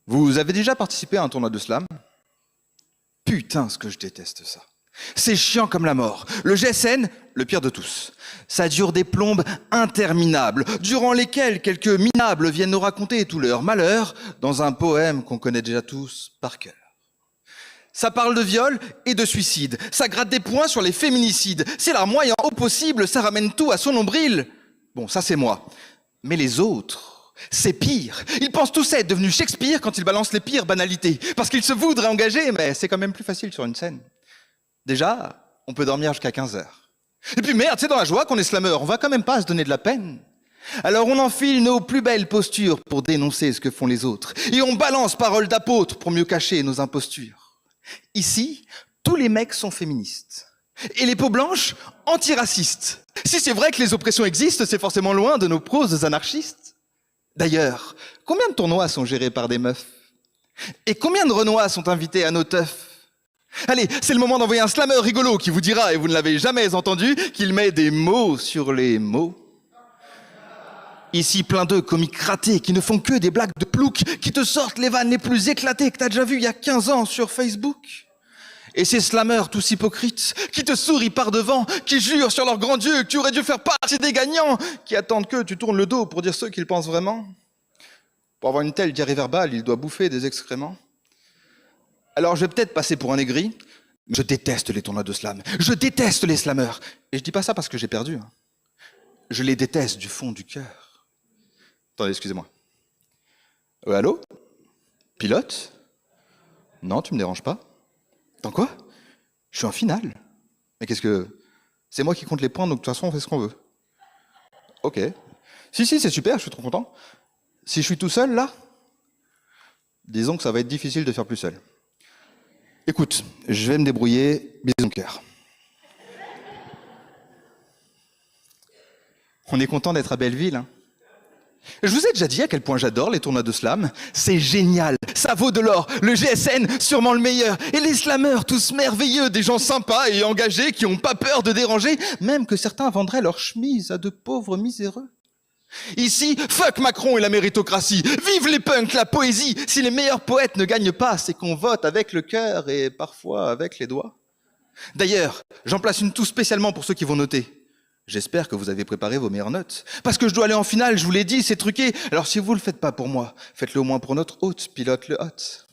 Vous avez déjà participé à un tournoi de slam? Putain, ce que je déteste ça. C'est chiant comme la mort. Le GSN, le pire de tous. Ça dure des plombes interminables, durant lesquelles quelques minables viennent nous raconter tout leur malheur dans un poème qu'on connaît déjà tous par cœur. Ça parle de viol et de suicide. Ça gratte des points sur les féminicides. C'est larmoyant au possible, ça ramène tout à son nombril. Bon, ça c'est moi. Mais les autres, c'est pire. Ils pensent tous être devenus Shakespeare quand ils balancent les pires banalités. Parce qu'ils se voudraient engagés, mais c'est quand même plus facile sur une scène. Déjà, on peut dormir jusqu'à 15h. Et puis merde, c'est dans la joie qu'on est slameur, on va quand même pas se donner de la peine. Alors on enfile nos plus belles postures pour dénoncer ce que font les autres. Et on balance paroles d'apôtres pour mieux cacher nos impostures. Ici, tous les mecs sont féministes. Et les peaux blanches, antiracistes. Si c'est vrai que les oppressions existent, c'est forcément loin de nos proses anarchistes. D'ailleurs, combien de tournois sont gérés par des meufs? Et combien de renois sont invités à nos teufs? Allez, c'est le moment d'envoyer un slameur rigolo qui vous dira, et vous ne l'avez jamais entendu, qu'il met des mots sur les mots. Ici, plein de comiques ratés qui ne font que des blagues de plouc, qui te sortent les vannes les plus éclatées que t'as déjà vues il y a 15 ans sur Facebook. Et ces slameurs tous hypocrites, qui te sourient par devant, qui jurent sur leur grand Dieu que tu aurais dû faire partie des gagnants, qui attendent que tu tournes le dos pour dire ce qu'ils pensent vraiment. Pour avoir une telle diarrhée verbale, il doit bouffer des excréments. Alors je vais peut-être passer pour un aigri, mais je déteste les tournois de slam. Je déteste les slameurs. Et je dis pas ça parce que j'ai perdu. Je les déteste du fond du cœur. Attendez, excusez-moi. Allô? Pilote? Non, tu me déranges pas. Dans quoi? Je suis en finale. Mais qu'est-ce que... C'est moi qui compte les points, donc de toute façon on fait ce qu'on veut. Ok. Si, c'est super, je suis trop content. Si je suis tout seul, là, disons que ça va être difficile de faire plus seul. Écoute, je vais me débrouiller, bisous cœur. On est content d'être à Belleville, hein. Je vous ai déjà dit à quel point j'adore les tournois de slam. C'est génial, ça vaut de l'or. Le GSN, sûrement le meilleur. Et les slameurs, tous merveilleux, des gens sympas et engagés qui n'ont pas peur de déranger, même que certains vendraient leur chemise à de pauvres miséreux. Ici, fuck Macron et la méritocratie. Vive les punks, la poésie. Si les meilleurs poètes ne gagnent pas, c'est qu'on vote avec le cœur et parfois avec les doigts. D'ailleurs, j'en place une tout spécialement pour ceux qui vont noter. J'espère que vous avez préparé vos meilleures notes. Parce que je dois aller en finale, je vous l'ai dit, c'est truqué. Alors si vous le faites pas pour moi, faites-le au moins pour notre hôte, pilote le hôte.